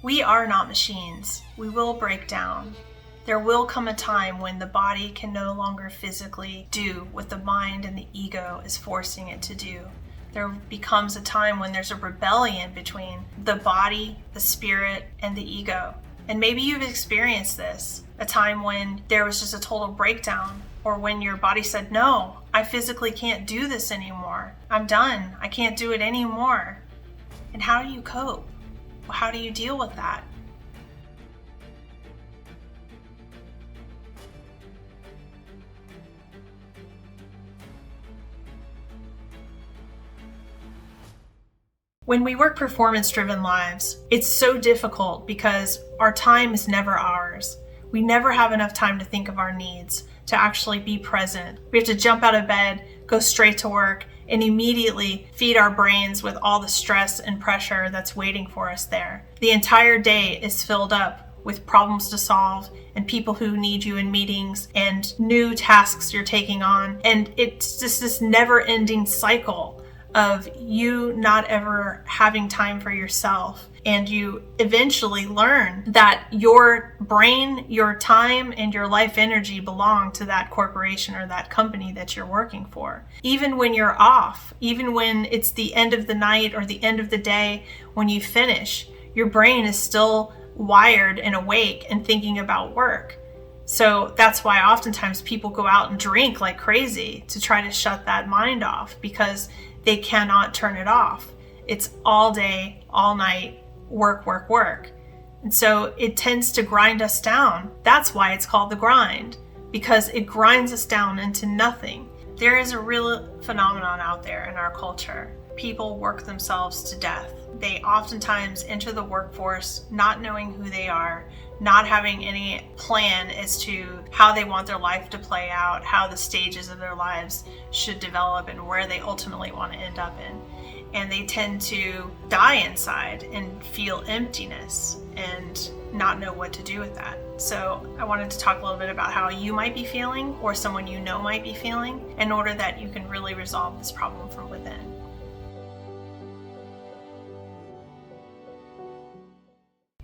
We are not machines. We will break down. There will come a time when the body can no longer physically do what the mind and the ego is forcing it to do. There becomes a time when there's a rebellion between the body, the spirit, and the ego. And maybe you've experienced this, a time when there was just a total breakdown, or when your body said, no, I physically can't do this anymore. I'm done. I can't do it anymore. And how do you cope? How do you deal with that? When we work performance-driven lives, it's so difficult because our time is never ours. We never have enough time to think of our needs, to actually be present. We have to jump out of bed, go straight to work, and immediately feed our brains with all the stress and pressure that's waiting for us there. The entire day is filled up with problems to solve and people who need you in meetings and new tasks you're taking on. And it's just this never-ending cycle of you not ever having time for yourself. And you eventually learn that your brain, your time, and your life energy belong to that corporation or that company that you're working for. Even when you're off, even when it's the end of the night or the end of the day, when you finish, your brain is still wired and awake and thinking about work. So that's why oftentimes people go out and drink like crazy to try to shut that mind off, because they cannot turn it off. It's all day, all night, work, work, work. And so it tends to grind us down. That's why it's called the grind, because it grinds us down into nothing. There is a real phenomenon out there in our culture. People work themselves to death. They oftentimes enter the workforce not knowing who they are, not having any plan as to how they want their life to play out, how the stages of their lives should develop, and where they ultimately want to end up in. And they tend to die inside and feel emptiness and not know what to do with that. So I wanted to talk a little bit about how you might be feeling, or someone you know might be feeling, in order that you can really resolve this problem from within.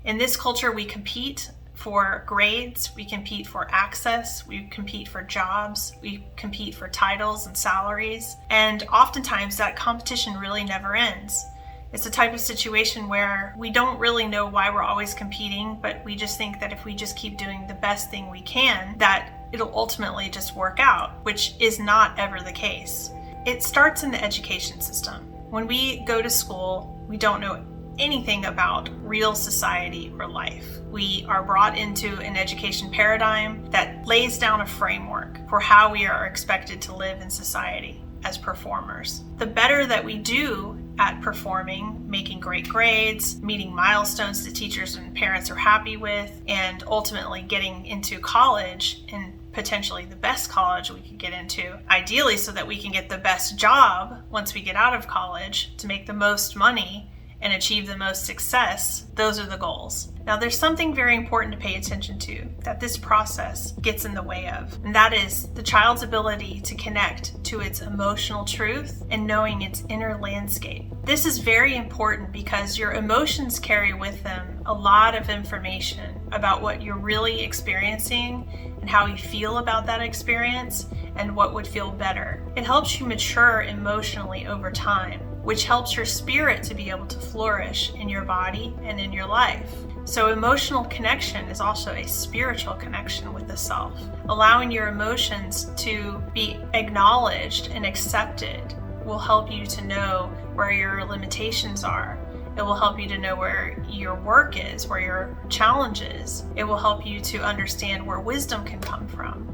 In this culture, we compete for grades, we compete for access, we compete for jobs, we compete for titles and salaries, and oftentimes that competition really never ends. It's a type of situation where we don't really know why we're always competing, but we just think that if we just keep doing the best thing we can, that it'll ultimately just work out, which is not ever the case. It starts in the education system. When we go to school, we don't know anything about real society or life. We are brought into an education paradigm that lays down a framework for how we are expected to live in society as performers. The better that we do at performing, making great grades, meeting milestones that teachers and parents are happy with, and ultimately getting into college, and potentially the best college we could get into, ideally so that we can get the best job once we get out of college to make the most money and achieve the most success. Those are the goals. Now, there's something very important to pay attention to that this process gets in the way of, and that is the child's ability to connect to its emotional truth and knowing its inner landscape. This is very important because your emotions carry with them a lot of information about what you're really experiencing and how you feel about that experience and what would feel better. It helps you mature emotionally over time, which helps your spirit to be able to flourish in your body and in your life. So emotional connection is also a spiritual connection with the self. Allowing your emotions to be acknowledged and accepted will help you to know where your limitations are. It will help you to know where your work is, where your challenge is. It will help you to understand where wisdom can come from.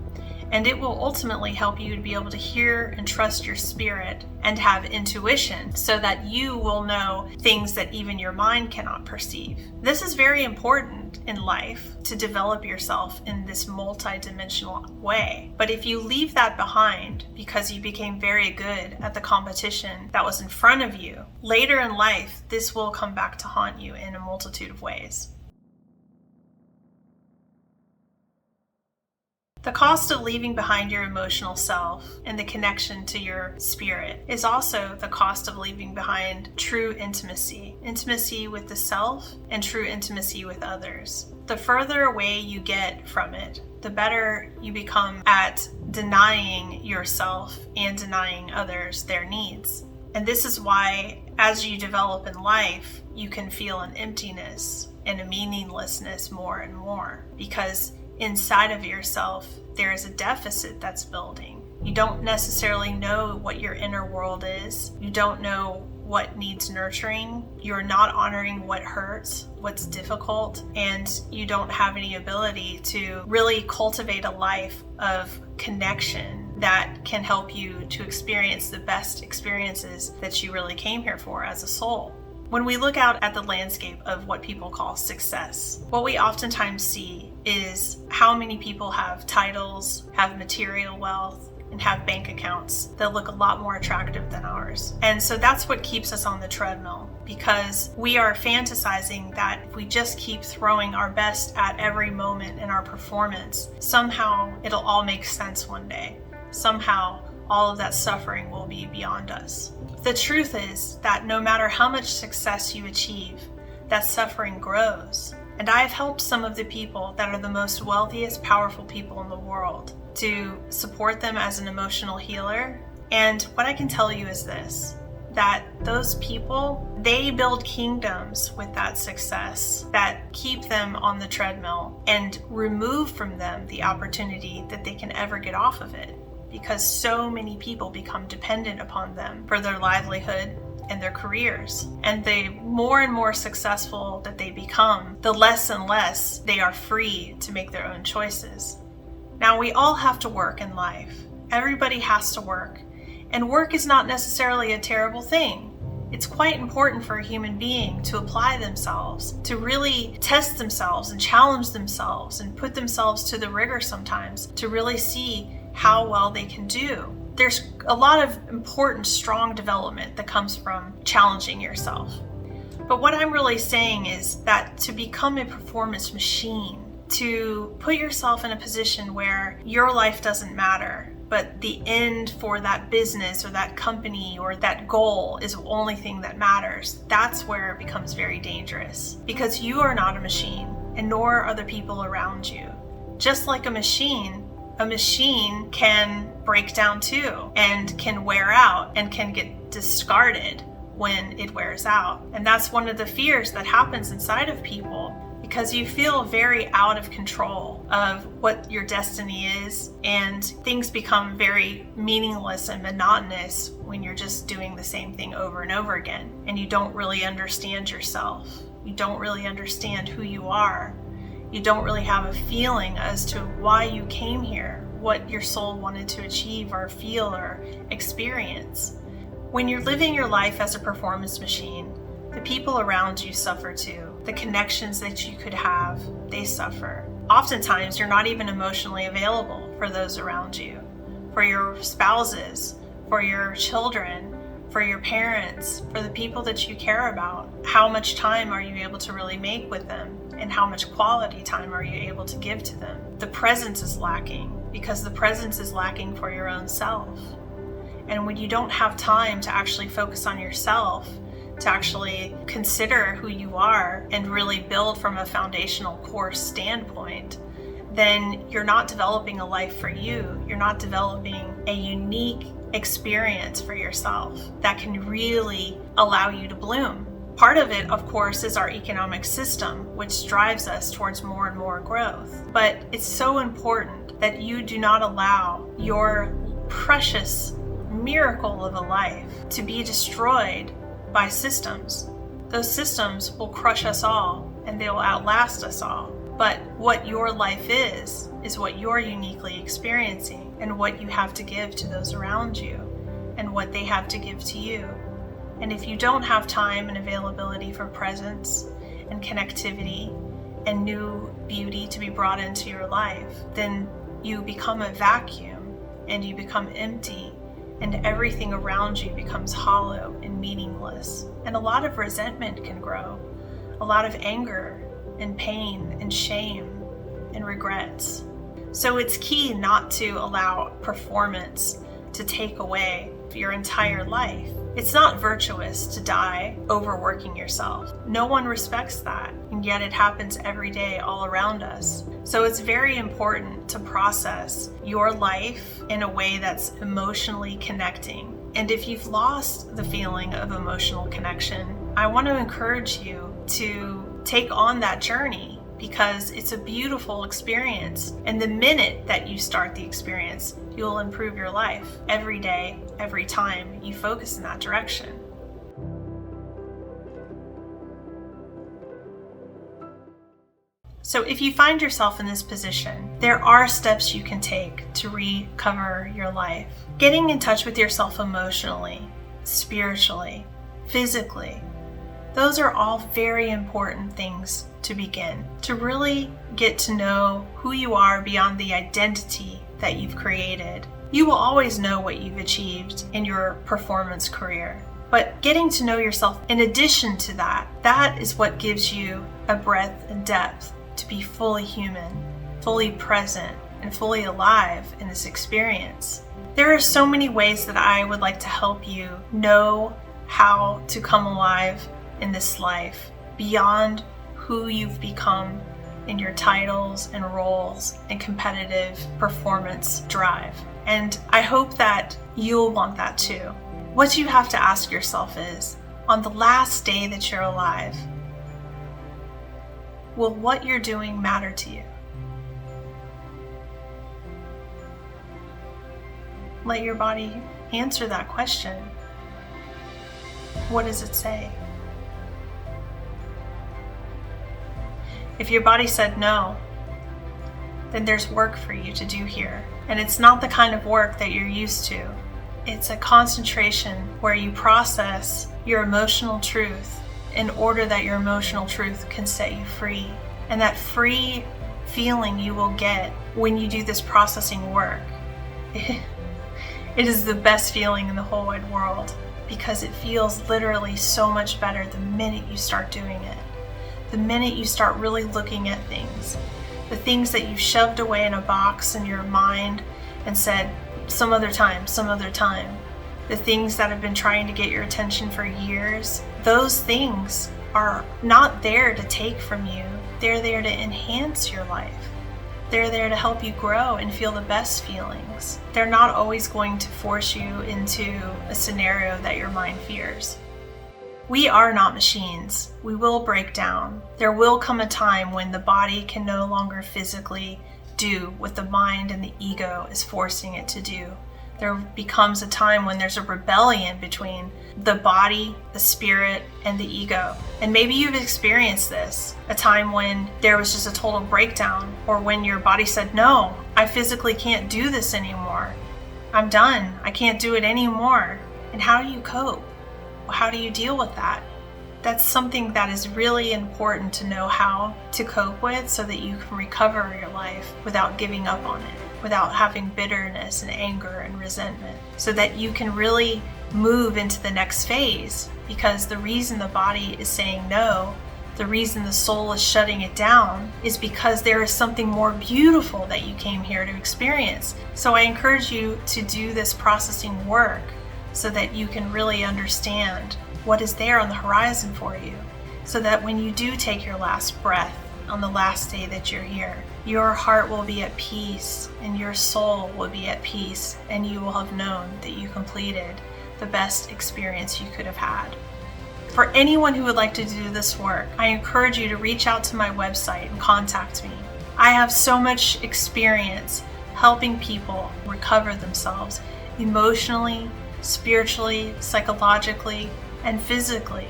And it will ultimately help you to be able to hear and trust your spirit and have intuition so that you will know things that even your mind cannot perceive. This is very important in life, to develop yourself in this multi-dimensional way. But if you leave that behind because you became very good at the competition that was in front of you, later in life, this will come back to haunt you in a multitude of ways. The cost of leaving behind your emotional self and the connection to your spirit is also the cost of leaving behind true intimacy with the self and true intimacy with others. The further away you get from it, the better you become at denying yourself and denying others their needs. And this is why, as you develop in life, you can feel an emptiness and a meaninglessness more and more, because inside of yourself, there is a deficit that's building. You don't necessarily know what your inner world is. You don't know what needs nurturing. You're not honoring what hurts, what's difficult, and you don't have any ability to really cultivate a life of connection that can help you to experience the best experiences that you really came here for as a soul. When we look out at the landscape of what people call success, what we oftentimes see is how many people have titles, have material wealth, and have bank accounts that look a lot more attractive than ours. And so that's what keeps us on the treadmill, because we are fantasizing that if we just keep throwing our best at every moment in our performance, somehow it'll all make sense one day. Somehow all of that suffering will be beyond us. The truth is that no matter how much success you achieve, that suffering grows. And I have helped some of the people that are the most wealthiest, powerful people in the world to support them as an emotional healer. And what I can tell you is this, that those people, they build kingdoms with that success that keep them on the treadmill and remove from them the opportunity that they can ever get off of it, because so many people become dependent upon them for their livelihood and their careers. And the more and more successful that they become, the less and less they are free to make their own choices. Now, we all have to work in life. Everybody has to work. And work is not necessarily a terrible thing. It's quite important for a human being to apply themselves, to really test themselves and challenge themselves and put themselves to the rigor sometimes to really see how well they can do. There's a lot of important, strong development that comes from challenging yourself. But what I'm really saying is that to become a performance machine, to put yourself in a position where your life doesn't matter, but the end for that business or that company or that goal is the only thing that matters, that's where it becomes very dangerous. Because you are not a machine, and nor are the people around you. Just like a machine can break down too, and can wear out, and can get discarded when it wears out. And that's one of the fears that happens inside of people, because you feel very out of control of what your destiny is, and things become very meaningless and monotonous when you're just doing the same thing over and over again, and you don't really understand yourself. You don't really understand who you are. You don't really have a feeling as to why you came here, what your soul wanted to achieve or feel or experience. When you're living your life as a performance machine, the people around you suffer too. The connections that you could have, they suffer. Oftentimes, you're not even emotionally available for those around you, for your spouses, for your children, for your parents, for the people that you care about. How much time are you able to really make with them? And how much quality time are you able to give to them? The presence is lacking, because the presence is lacking for your own self. And when you don't have time to actually focus on yourself, to actually consider who you are and really build from a foundational core standpoint, then you're not developing a life for you. You're not developing a unique experience for yourself that can really allow you to bloom. Part of it, of course, is our economic system, which drives us towards more and more growth. But it's so important that you do not allow your precious miracle of a life to be destroyed by systems. Those systems will crush us all, and they will outlast us all. But what your life is what you're uniquely experiencing, and what you have to give to those around you, and what they have to give to you. And if you don't have time and availability for presence and connectivity and new beauty to be brought into your life, then you become a vacuum and you become empty, and everything around you becomes hollow and meaningless. And a lot of resentment can grow, a lot of anger and pain and shame and regrets. So it's key not to allow performance to take away your entire life. It's not virtuous to die overworking yourself. No one respects that, and yet it happens every day all around us. So it's very important to process your life in a way that's emotionally connecting. And if you've lost the feeling of emotional connection, I want to encourage you to take on that journey, because it's a beautiful experience. And the minute that you start the experience, you'll improve your life every day, every time you focus in that direction. So if you find yourself in this position, there are steps you can take to recover your life. Getting in touch with yourself emotionally, spiritually, physically, those are all very important things to begin, to really get to know who you are beyond the identity that you've created. You will always know what you've achieved in your performance career, but getting to know yourself in addition to that, that is what gives you a breadth and depth to be fully human, fully present, and fully alive in this experience. There are so many ways that I would like to help you know how to come alive in this life beyond who you've become in your titles and roles and competitive performance drive. And I hope that you'll want that too. What you have to ask yourself is, on the last day that you're alive, will what you're doing matter to you? Let your body answer that question. What does it say? If your body said no, then there's work for you to do here. And it's not the kind of work that you're used to. It's a concentration where you process your emotional truth in order that your emotional truth can set you free. And that free feeling you will get when you do this processing work, it is the best feeling in the whole wide world, because it feels literally so much better the minute you start doing it. The minute you start really looking at things, the things that you've shoved away in a box in your mind and said, some other time, the things that have been trying to get your attention for years, those things are not there to take from you. They're there to enhance your life. They're there to help you grow and feel the best feelings. They're not always going to force you into a scenario that your mind fears. We are not machines. We will break down. There will come a time when the body can no longer physically do what the mind and the ego is forcing it to do. There becomes a time when there's a rebellion between the body, the spirit, and the ego. And maybe you've experienced this, a time when there was just a total breakdown, or when your body said, no, I physically can't do this anymore. I'm done. I can't do it anymore. And how do you cope? How do you deal with that? That's something that is really important to know how to cope with, so that you can recover your life without giving up on it, without having bitterness and anger and resentment, so that you can really move into the next phase. Because the reason the body is saying no, the reason the soul is shutting it down, is because there is something more beautiful that you came here to experience. So I encourage you to do this processing work, so that you can really understand what is there on the horizon for you, so that when you do take your last breath on the last day that you're here, your heart will be at peace and your soul will be at peace, and you will have known that you completed the best experience you could have had. For anyone who would like to do this work, I encourage you to reach out to my website and contact me. I have so much experience helping people recover themselves emotionally, spiritually, psychologically, and physically.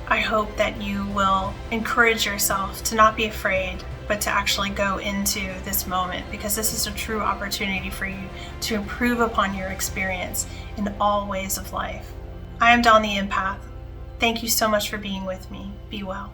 I hope that you will encourage yourself to not be afraid, but to actually go into this moment, because this is a true opportunity for you to improve upon your experience in all ways of life. I am Dawn the Empath. Thank you so much for being with me. Be well.